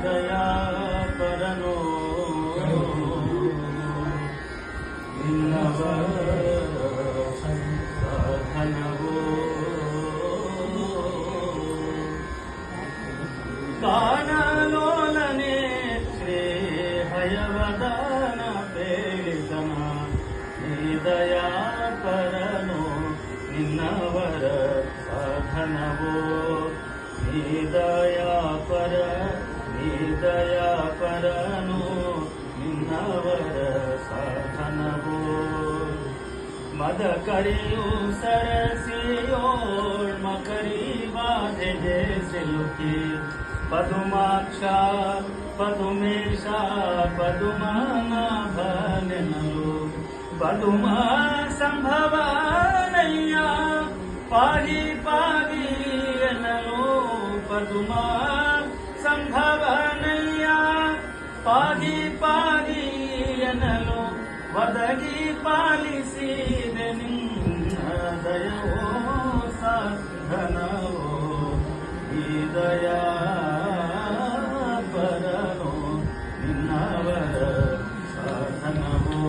ದಯಾ ಪರನೋ ನಿನ್ನವರ ಸಾಧನವೋ ಕಾನಲೋಲನೆ ಶ್ರೀ ಹಯವದನ ಪೇಳಿತನ ನೀ ದಯಾ ಪರನೋ ನಿನ್ನವರ ಸಾಧನವೋ ನೀ ದಯಾ ಪರನೋ ನಿನ್ನವರ ಸಾಧನವೋ ಮದ ಕರಿಯು ಸರಸಿಯೋಳ್ ಮಕರಿ ಬಾಧೆಗೆ ಸಿಲುಕಿ ಪದುಮಾಕ್ಷ ಪದುಮೇಶ ಪದುಮನಾಭನೆನಲು ಪದುಮ ಸಂಭವನಯ್ಯ ಪಾಗಿ ಪಾಗಿ ಎನ್ನಲು ಪದುಮ ಸಂಭವನಯ್ಯ ಪಾಗಿ ಪಾಗಿ ಎನ್ನಲು ಒದಗಿ ಪಾಲಿಸಿದೆ ನಿನ್ನ ದಯವೋ ಸಾಧನವೋ ಈ ದಯಾ ಪರನೋ ನಿನ್ನವರ ಸಾಧನವೋ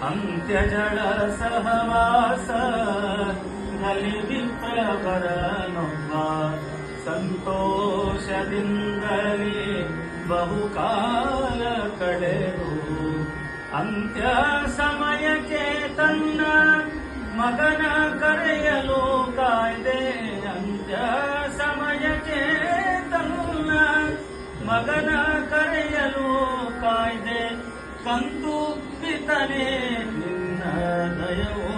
ಅಂತ್ಯಜಳ ಸಹವಾಸ ನಲ್ಲಿ ವಿಪ್ರವರನೊಬ್ಬ ಸಂತೋಷದಿಂದಲೇ ಬಹುಕಾಲ ಕಳೆದು ಅಂತ್ಯ ಸಮಯಕ್ಕೆ ತನ್ನ ಮಗನ ಕರೆಯಲು ಕಾಯ್ದೆ ಅಂತ್ಯ ಸಮಯಕ್ಕೆ ತನ್ನ ಮಗನ ಕರೆಯಲು ಕಾಯ್ದೆ ಕಂತು ಪಿತನೆ ನಿನ್ನ ದಯವೋ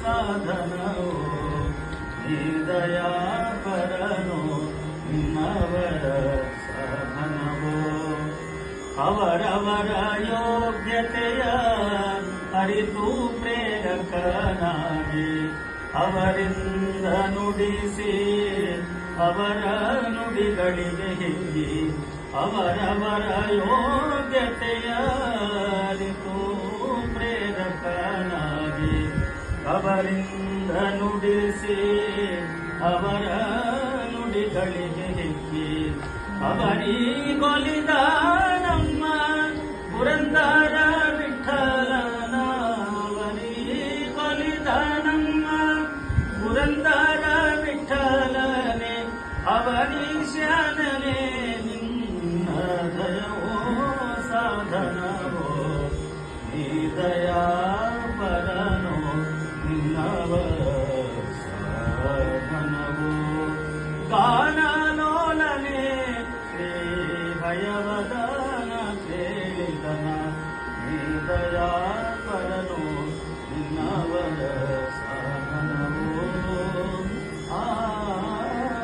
ಸಾಧನವೋ ಈ ದಯಾ ಪರನೋ ನಿನ್ನವರ ಸಾಧನವೋ ಅವರವರ ಯೋಗ್ಯತೆಯ ಅರಿತು ಪ್ರೇರಕನಾಗಿ ಅವರಿಂದ ನುಡಿಸಿ ಅವರ ನುಡಿಗಳಿಗೆ ಹಿಗ್ಗಿ ಅವರವರ ಯೋಗ್ಯತೆಯ ಅರಿತು ಪ್ರೇರಕನಾಗಿ ಅವರಿಂದ ನುಡಿಸಿ ಅವರ ನುಡಿಗಳಿಗೆ ಹಿಗ್ಗಿ ಅವರಿಗೊಲಿದ ನಮ್ಮ ಪುರಂದರ ವಿಠಲನ ಅವರಿಗೊಲಿದ ನಮ್ಮ ಪುರಂದರ ವಿಠಲನೆ ಅವನೀಶನ